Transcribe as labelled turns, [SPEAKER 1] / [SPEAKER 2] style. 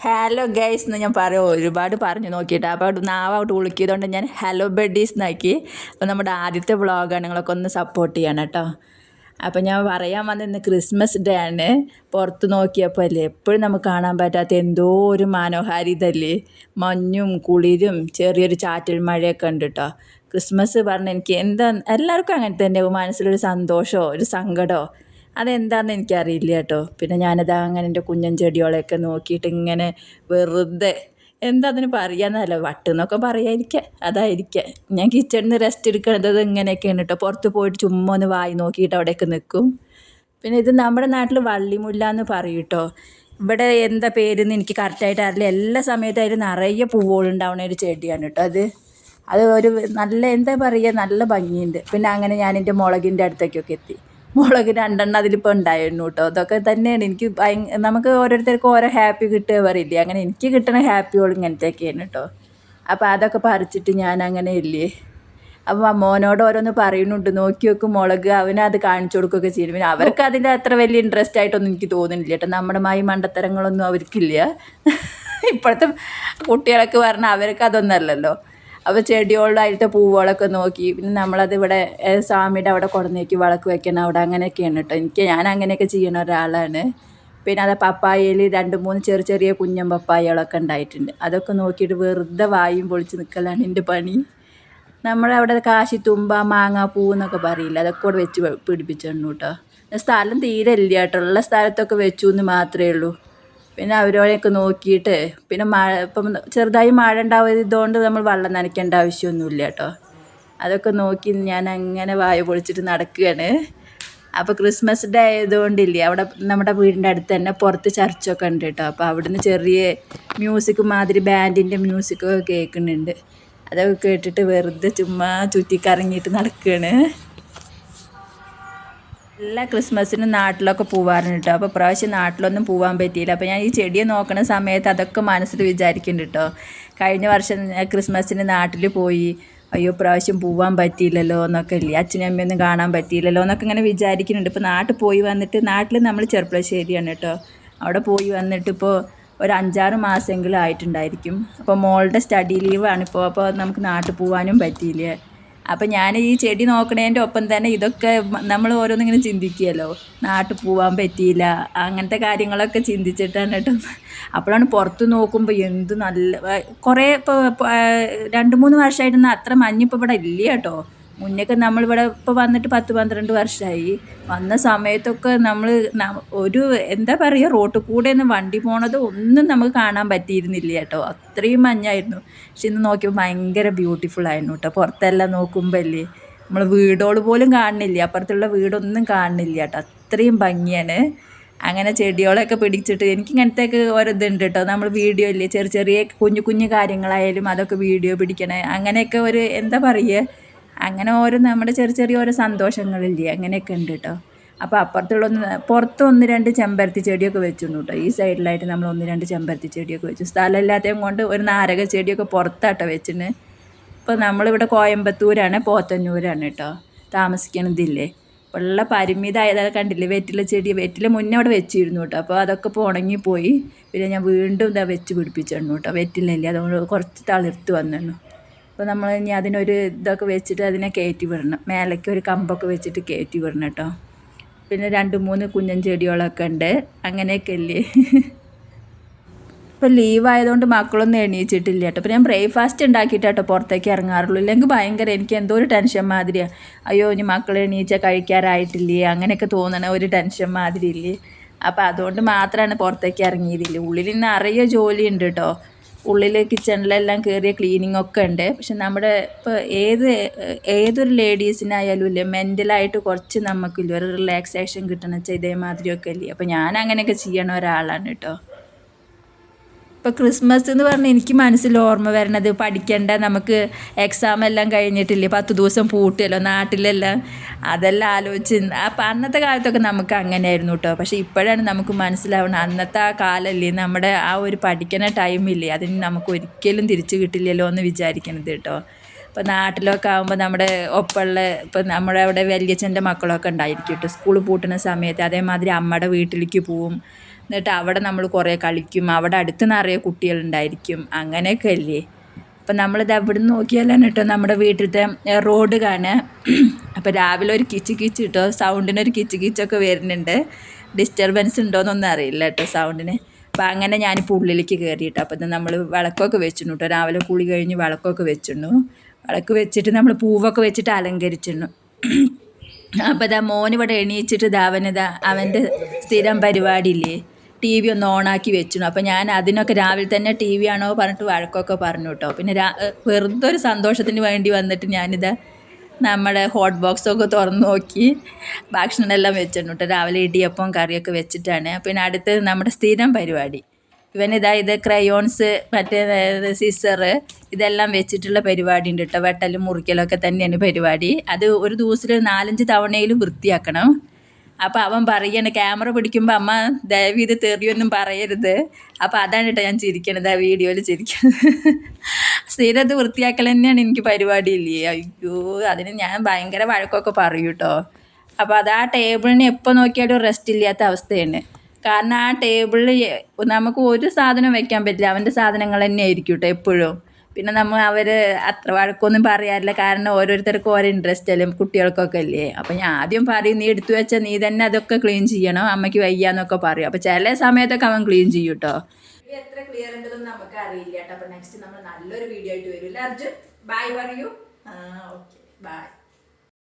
[SPEAKER 1] Hello guys എന്ന് ഞാൻ പറയും ഒരുപാട് പറഞ്ഞു നോക്കിയിട്ട് അപ്പോൾ നാവോട്ട് ഉളുക്കിയതുകൊണ്ട് ഞാൻ ഹലോ ബഡീസ് എന്നാക്കി. അപ്പോൾ നമ്മുടെ ആദ്യത്തെ വ്ളോഗാണ്, നിങ്ങളൊക്കെ ഒന്ന് സപ്പോർട്ട് ചെയ്യണം കേട്ടോ. അപ്പോൾ ഞാൻ പറയാൻ വന്നിരുന്ന ക്രിസ്മസ് ഡേ ആണ്. പുറത്ത് നോക്കിയപ്പോൾ അല്ലേ എപ്പോഴും നമുക്ക് കാണാൻ പറ്റാത്ത എന്തോ ഒരു മനോഹാരിതല്ലേ, മഞ്ഞും കുളിരും ചെറിയൊരു ചാറ്റൽ മഴയൊക്കെ ഉണ്ട് കേട്ടോ. ക്രിസ്മസ് പറഞ്ഞ എനിക്ക് എന്താ എല്ലാവർക്കും അങ്ങനെ തന്നെ മനസ്സിലൊരു സന്തോഷമോ ഒരു സങ്കടമോ അതെന്താണെന്ന് എനിക്കറിയില്ല കേട്ടോ. പിന്നെ ഞാനത് അങ്ങനെ എൻ്റെ കുഞ്ഞൻ ചെടികളെയൊക്കെ നോക്കിയിട്ട് ഇങ്ങനെ വെറുതെ എന്താ അതിന് പറയാന്നല്ല വട്ടെന്നൊക്കെ പറയാതിരിക്കുക, അതായിരിക്കുക. ഞാൻ കിച്ചണിൽ നിന്ന് റെസ്റ്റ് എടുക്കണത് ഇങ്ങനെയൊക്കെയാണ് കേട്ടോ. പുറത്ത് പോയിട്ട് ചുമ്മാ ഒന്ന് വായി നോക്കിയിട്ട് അവിടെയൊക്കെ നിൽക്കും. പിന്നെ ഇത് നമ്മുടെ നാട്ടിൽ വള്ളിമുല്ല എന്ന് പറയും കേട്ടോ. ഇവിടെ എന്താ പേരെന്ന് എനിക്ക് കറക്റ്റായിട്ട് അറിയില്ല. എല്ലാ സമയത്തും അതിൽ നിറയെ പൂവുകളുണ്ടാവുന്ന ഒരു ചെടിയാണ് കേട്ടോ അത് ഒരു നല്ല എന്താ പറയുക, നല്ല ഭംഗിയുണ്ട്. പിന്നെ അങ്ങനെ ഞാൻ എൻ്റെ മുളകിൻ്റെ അടുത്തേക്കൊക്കെ എത്തി. മുളക് 2 അതിലിപ്പോൾ ഉണ്ടായിരുന്നു കേട്ടോ. അതൊക്കെ തന്നെയാണ് എനിക്ക് നമുക്ക് ഓരോരുത്തർക്കും ഓരോ ഹാപ്പി കിട്ടുക പറയില്ലേ, അങ്ങനെ എനിക്ക് കിട്ടുന്ന ഹാപ്പിയോൾ ഇങ്ങനത്തെയൊക്കെയാണ് കേട്ടോ. അപ്പോൾ അതൊക്കെ പറിച്ചിട്ട് ഞാൻ അങ്ങനെ ഇല്ലേ, അപ്പോൾ മോനോട് ഓരോന്ന് പറയുന്നുണ്ട്, നോക്കി വെക്കും മുളക്, അവനത് കാണിച്ചു കൊടുക്കുകയൊക്കെ ചെയ്യും. പിന്നെ അവർക്ക് അതിൻ്റെ അത്ര വലിയ ഇൻട്രസ്റ്റ് ആയിട്ടൊന്നും എനിക്ക് തോന്നുന്നില്ല കേട്ടോ. നമ്മുടെ മണ്ടത്തരങ്ങളൊന്നും അവർക്കില്ല. ഇപ്പോഴത്തെ കുട്ടികളൊക്കെ പറഞ്ഞാൽ അവർക്ക് അതൊന്നല്ലല്ലോ. അപ്പോൾ ചെടികളിലായിട്ട് പൂവുകളൊക്കെ നോക്കി. പിന്നെ നമ്മളത് ഇവിടെ സ്വാമിയുടെ അവിടെ കൊണ്ടുവന്നേക്ക് വിളക്ക് വെക്കണം അവിടെ, അങ്ങനെയൊക്കെയാണ് കേട്ടോ. ഞാൻ അങ്ങനെയൊക്കെ ചെയ്യുന്ന ഒരാളാണ്. പിന്നെ അത് പപ്പായയിൽ 2-3 ചെറിയ കുഞ്ഞൻ പപ്പായകളൊക്കെ ഉണ്ടായിട്ടുണ്ട്. അതൊക്കെ നോക്കിയിട്ട് വെറുതെ വായും പൊളിച്ച് നിൽക്കലാണ് എൻ്റെ പണി. നമ്മളവിടെ കാശിത്തുമ്പ മാങ്ങാപ്പൂ എന്നൊക്കെ പറയില്ല, അതൊക്കെ ഇവിടെ വെച്ച് പിടിപ്പിച്ചിരുന്നു കേട്ടോ. സ്ഥലം തീരെ ഇല്ല കേട്ടോ, ഉള്ള സ്ഥലത്തൊക്കെ വെച്ചു എന്ന് മാത്രമേ ഉള്ളൂ. പിന്നെ അവരോടെയൊക്കെ നോക്കിയിട്ട് പിന്നെ മഴ ഇപ്പം ചെറുതായി മഴ ഉണ്ടായതുകൊണ്ട് നമ്മൾ വെള്ളം നനയ്ക്കേണ്ട ആവശ്യമൊന്നുമില്ല കേട്ടോ. അതൊക്കെ നോക്കി ഞാൻ അങ്ങനെ വായ പൊളിച്ചിട്ട് നടക്കുകയാണ്. അപ്പോൾ ക്രിസ്മസ് ഡേ ആയതുകൊണ്ടില്ലേ, അവിടെ നമ്മുടെ വീടിൻ്റെ അടുത്ത് തന്നെ പുറത്ത് ചർച്ചൊക്കെ ഉണ്ട് കേട്ടോ. അപ്പോൾ അവിടുന്ന് ചെറിയ മ്യൂസിക് മാതിരി ബാൻഡിൻ്റെ മ്യൂസിക്കൊക്കെ കേൾക്കുന്നുണ്ട്. അതൊക്കെ കേട്ടിട്ട് വെറുതെ ചുമ്മാ ചുറ്റിക്കറങ്ങിയിട്ട് നടക്കുകയാണ്. എല്ലാ ക്രിസ്മസിനും നാട്ടിലൊക്കെ പോവാറുണ്ട് കേട്ടോ. അപ്പോൾ പ്രാവശ്യം നാട്ടിലൊന്നും പോകാൻ പറ്റിയില്ല. അപ്പോൾ ഞാൻ ഈ ചെടിയെ നോക്കുന്ന സമയത്ത് അതൊക്കെ മനസ്സിൽ വിചാരിക്കുന്നുണ്ട് കേട്ടോ. കഴിഞ്ഞ വർഷം ക്രിസ്മസിന് നാട്ടിൽ പോയി, അയ്യോ പ്രാവശ്യം പോകാൻ പറ്റിയില്ലല്ലോ എന്നൊക്കെ ഇല്ലേ, അച്ഛനും അമ്മയൊന്നും കാണാൻ പറ്റിയില്ലല്ലോ എന്നൊക്കെ ഇങ്ങനെ വിചാരിക്കുന്നുണ്ട്. ഇപ്പോൾ നാട്ടിൽ പോയി വന്നിട്ട്, നാട്ടിൽ നമ്മൾ ചെർപ്പളശ്ശേരിയാണ് കേട്ടോ. അവിടെ പോയി വന്നിട്ട് ഇപ്പോൾ ഒരു 5-6 മാസമെങ്കിലും ആയിട്ടുണ്ടായിരിക്കും. അപ്പോൾ മോളുടെ സ്റ്റഡി ലീവാണിപ്പോൾ. അപ്പോൾ നമുക്ക് നാട്ടിൽ പോകാനും പറ്റിയില്ല. അപ്പം ഞാൻ ഈ ചെടി നോക്കണതിൻ്റെ ഒപ്പം തന്നെ ഇതൊക്കെ നമ്മൾ ഓരോന്നിങ്ങനെ ചിന്തിക്കുകയല്ലോ, നാട്ടിൽ പോകാൻ പറ്റിയില്ല അങ്ങനത്തെ കാര്യങ്ങളൊക്കെ ചിന്തിച്ചിട്ടാണ് കേട്ടോ. അപ്പോഴാണ് പുറത്ത് നോക്കുമ്പോൾ എന്ത് നല്ല കുറേ ഇപ്പോൾ 2-3 വർഷമായിട്ടൊന്നും അത്ര മഞ്ഞിപ്പോൾ ഇവിടെ ഇല്ല കേട്ടോ. മുന്നേയൊക്കെ നമ്മളിവിടെ ഇപ്പോൾ വന്നിട്ട് 10-12 വർഷമായി. വന്ന സമയത്തൊക്കെ നമ്മൾ ഒരു എന്താ പറയുക, റോട്ടിൽ കൂടെ ഒന്ന് വണ്ടി പോണത് ഒന്നും നമുക്ക് കാണാൻ പറ്റിയിരുന്നില്ല കേട്ടോ, അത്രയും മഞ്ഞായിരുന്നു. പക്ഷെ ഇന്ന് നോക്കിയപ്പോൾ ഭയങ്കര ബ്യൂട്ടിഫുൾ ആയിരുന്നു കേട്ടോ. പുറത്തെല്ലാം നോക്കുമ്പോൾ അല്ലേ നമ്മൾ വീടുകൾ പോലും കാണുന്നില്ല, അപ്പുറത്തുള്ള വീടൊന്നും കാണുന്നില്ല കേട്ടോ, അത്രയും ഭംഗിയാണ്. അങ്ങനെ ചെടികളൊക്കെ പിടിച്ചിട്ട് എനിക്ക് ഇങ്ങനത്തെയൊക്കെ ഓരോ ഇതുണ്ട് കേട്ടോ. നമ്മൾ വീഡിയോ ഇല്ലേ, ചെറിയ കുഞ്ഞു കാര്യങ്ങളായാലും അതൊക്കെ വീഡിയോ പിടിക്കണേ, അങ്ങനെയൊക്കെ ഒരു എന്താ പറയുക, അങ്ങനെ ഓരോ നമ്മുടെ ചെറിയ ഓരോ സന്തോഷങ്ങളില്ലേ, അങ്ങനെയൊക്കെ ഉണ്ട് കേട്ടോ. അപ്പോൾ പുറത്ത് 1-2 ചെമ്പരത്തി ചെടിയൊക്കെ വെച്ചിരുന്നു കേട്ടോ. ഈ സൈഡിലായിട്ട് നമ്മൾ 1-2 ചെമ്പരത്തി ചെടിയൊക്കെ വെച്ചു. സ്ഥലമില്ലാത്തതും കൊണ്ട് ഒരു നാരക ചെടിയൊക്കെ പുറത്താട്ടോ വെച്ചിന്. ഇപ്പോൾ നമ്മളിവിടെ കോയമ്പത്തൂരാണ്, പോത്തന്നൂരാണ് കേട്ടോ താമസിക്കണതില്ലേ. ഉള്ള പരിമിതമായതൊക്കെ കണ്ടില്ലേ, വെറ്റില മുന്നേ അവിടെ വെച്ചിരുന്നു കേട്ടോ. അപ്പോൾ അതൊക്കെ ഇപ്പോൾ ഉണങ്ങിപ്പോയി. പിന്നെ ഞാൻ വീണ്ടും ഇതാ വെച്ച് പിടിപ്പിച്ചിരുന്നു കേട്ടോ. വെറ്റിലല്ലേ, അതുകൊണ്ട് കുറച്ച് തളിർത്ത് വന്നിരുന്നു. അപ്പോൾ നമ്മൾ ഇനി അതിനൊരു ഇതൊക്കെ വെച്ചിട്ട് അതിനെ കയറ്റി വിടണം, മേലേക്ക് ഒരു കമ്പൊക്കെ വെച്ചിട്ട് കയറ്റി വിടണം കേട്ടോ. പിന്നെ 2-3 കുഞ്ഞൻ ചെടികളൊക്കെ ഉണ്ട്, അങ്ങനെയൊക്കെ അല്ലേ. ഇപ്പോൾ ലീവായതുകൊണ്ട് മക്കളൊന്നും എണീച്ചിട്ടില്ല കേട്ടോ. അപ്പോൾ ഞാൻ ബ്രേക്ക്ഫാസ്റ്റ് ഉണ്ടാക്കിയിട്ടോ പുറത്തേക്ക് ഇറങ്ങാറുള്ളൂ. ഇല്ലെങ്കിൽ ഭയങ്കര എനിക്ക് എന്തോ ഒരു ടെൻഷൻ മാതിരിയാണ്. അയ്യോ ഇനി മക്കൾ എണീച്ചാൽ കഴിക്കാറായിട്ടില്ലേ, അങ്ങനെയൊക്കെ തോന്നണ ഒരു ടെൻഷൻ മാതിരി ഇല്ലേ. അപ്പോൾ അതുകൊണ്ട് മാത്രമാണ് പുറത്തേക്ക് ഇറങ്ങിയതില്ല. ഉള്ളിൽ നിറയെ ജോലിയുണ്ട് കേട്ടോ. ഉള്ളിൽ കിച്ചണിലെല്ലാം കയറിയ ക്ലീനിങ് ഒക്കെ ഉണ്ട്. പക്ഷെ നമ്മുടെ ഇപ്പോൾ ഏതൊരു ലേഡീസിനായാലും ഇല്ലേ, മെൻ്റലായിട്ട് കുറച്ച് നമുക്കില്ല ഒരു റിലാക്സേഷൻ കിട്ടണം വെച്ചാൽ ഇതേമാതിരിയൊക്കെ ഇല്ലേ. അപ്പോൾ ഞാൻ അങ്ങനെയൊക്കെ ചെയ്യണ ഒരാളാണ് കേട്ടോ. ഇപ്പോൾ ക്രിസ്മസ് എന്ന് പറഞ്ഞാൽ എനിക്ക് മനസ്സിൽ ഓർമ്മ വരണത്, പഠിക്കേണ്ട നമുക്ക് എക്സാം എല്ലാം കഴിഞ്ഞിട്ടില്ലേ, 10 ദിവസം പൂട്ടുമല്ലോ നാട്ടിലെല്ലാം, അതെല്ലാം ആലോചിച്ച്. അപ്പം അന്നത്തെ കാലത്തൊക്കെ നമുക്ക് അങ്ങനെയായിരുന്നു കേട്ടോ. പക്ഷേ ഇപ്പോഴാണ് നമുക്ക് മനസ്സിലാവണം, അന്നത്തെ ആ കാലമല്ലേ, നമ്മുടെ ആ ഒരു പഠിക്കുന്ന ടൈമില്ലേ, അതിന് നമുക്ക് ഒരിക്കലും തിരിച്ചു കിട്ടില്ലല്ലോ എന്ന് വിചാരിക്കണത് കേട്ടോ. ഇപ്പോൾ നാട്ടിലൊക്കെ ആകുമ്പോൾ നമ്മുടെ ഒപ്പമുള്ള ഇപ്പോൾ നമ്മുടെ അവിടെ വലിയച്ഛൻ്റെ മക്കളൊക്കെ ഉണ്ടായിരിക്കും കേട്ടോ, സ്കൂൾ പൂട്ടുന്ന സമയത്ത്. അതേമാതിരി അമ്മയുടെ വീട്ടിലേക്ക് പോവും. എന്നിട്ട് അവിടെ നമ്മൾ കുറേ കളിക്കും, അവിടെ അടുത്ത് നിറയെ കുട്ടികളുണ്ടായിരിക്കും, അങ്ങനെയൊക്കെ അല്ലേ. അപ്പം നമ്മളിത് അവിടെ നിന്ന് നോക്കിയാലാണ് കേട്ടോ നമ്മുടെ വീട്ടിലത്തെ റോഡ് കാണുക. അപ്പോൾ രാവിലെ ഒരു കിച്ച് കിച്ച് കേട്ടോ, സൗണ്ടിനൊരു കിച്ച് കിച്ചൊക്കെ വരുന്നുണ്ട്. ഡിസ്റ്റർബൻസ് ഉണ്ടോയെന്നൊന്നും അറിയില്ല കേട്ടോ സൗണ്ടിന്. അപ്പം അങ്ങനെ ഞാനിപ്പോൾ ഉള്ളിലേക്ക് കയറിയിട്ട് അപ്പോൾ ഇത് നമ്മൾ വിളക്കൊക്കെ വെച്ചിരുന്നു കേട്ടോ. രാവിലെ കുളി കഴിഞ്ഞ് വിളക്കൊക്കെ വെച്ചിരുന്നു. വിളക്ക് വെച്ചിട്ട് നമ്മൾ പൂവൊക്കെ വെച്ചിട്ട് അലങ്കരിച്ചിരുന്നു. അപ്പോൾ ഇതാ മോനിവിടെ എണീച്ചിട്ട് അവൻ്റെ സ്ഥിരം പരിപാടിയില്ലേ, ടി വി ഒന്ന് ഓണാക്കി വെച്ചിരുന്നു. അപ്പോൾ ഞാൻ അതിനൊക്കെ രാവിലെ തന്നെ ടി വി ആണോ പറഞ്ഞിട്ട് വഴക്കൊക്കെ പറഞ്ഞു കേട്ടോ. പിന്നെ വെറുതെ ഒരു സന്തോഷത്തിന് വേണ്ടി വന്നിട്ട് ഞാനിതാ നമ്മുടെ ഹോട്ട് ബോക്സൊക്കെ തുറന്ന് നോക്കി ഭക്ഷണം എല്ലാം വെച്ചിട്ടുണ്ട് കേട്ടോ. രാവിലെ ഇടിയപ്പം കറിയൊക്കെ വെച്ചിട്ടാണ്. പിന്നെ അടുത്ത് നമ്മുടെ സ്ഥിരം പരിപാടി ഇത് ക്രയോൺസ്, മറ്റേ സിസറ്, ഇതെല്ലാം വെച്ചിട്ടുള്ള പരിപാടി ഉണ്ട് കേട്ടോ. വെട്ടലും മുറിക്കലൊക്കെ തന്നെയാണ് പരിപാടി. അത് ഒരു ദിവസത്തിൽ 4-5 തവണയിലും വൃത്തിയാക്കണം. അപ്പോൾ അവൻ പറയാണ്, ക്യാമറ പിടിക്കുമ്പോൾ അമ്മ ദയവ് ഇത് തെറിയൊന്നും പറയരുത്. അപ്പോൾ അതാണ് കേട്ടോ ഞാൻ ചിരിക്കണത്, ആ വീഡിയോയിൽ ചിരിക്കണത്. സ്ഥിരം അത് വൃത്തിയാക്കൽ തന്നെയാണ് എനിക്ക് പരിപാടിയില്ലേ. അയ്യോ, അതിന് ഞാൻ ഭയങ്കര വഴക്കൊക്കെ പറയും കേട്ടോ. അപ്പോൾ അത് ആ ടേബിളിന് എപ്പോൾ നോക്കിയാലും റെസ്റ്റ് ഇല്ലാത്ത അവസ്ഥയാണ്. കാരണം ആ ടേബിളിൽ നമുക്ക് ഒരു സാധനം വെക്കാൻ പറ്റില്ല, അവൻ്റെ സാധനങ്ങൾ തന്നെ ആയിരിക്കും കേട്ടോ എപ്പോഴും. പിന്നെ അവർ അത്ര വഴക്കൊന്നും പറയാറില്ല, കാരണം ഓരോരുത്തർക്കും ഓരോ ഇൻട്രസ്റ്റ് അല്ലേ, കുട്ടികൾക്കൊക്കെ അല്ലേ. അപ്പം ഞാൻ ആദ്യം പറയും, നീ എടുത്തു വെച്ചാൽ നീ തന്നെ അതൊക്കെ ക്ലീൻ ചെയ്യണം, അമ്മയ്ക്ക് വയ്യാന്നൊക്കെ പറയും. അപ്പോൾ ചില സമയത്തൊക്കെ അവൻ ക്ലീൻ ചെയ്യും കേട്ടോ. എത്ര ക്ലിയർ ഉണ്ടെന്നും നമുക്ക് അറിയില്ല കേട്ടോ. അപ്പോൾ നെക്സ്റ്റ് നമ്മൾ നല്ലൊരു വീഡിയോ ആയിട്ട് വരും. അർജുൻ ബൈ പറയൂ. Okay, by.